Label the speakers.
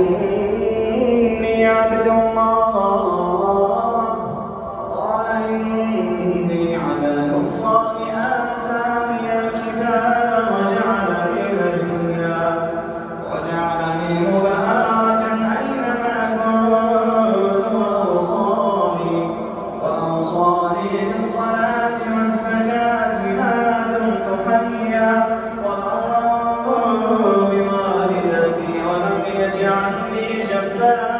Speaker 1: إني عبد الله قال إني عبد الله آتاني الكتاب وجعلني نبيا وجعلني مباركا أينما كنت وأوصاني بالصلاة والزكاة ما دمت حيا وبرا بوالدتي ولم يجعلني جبارا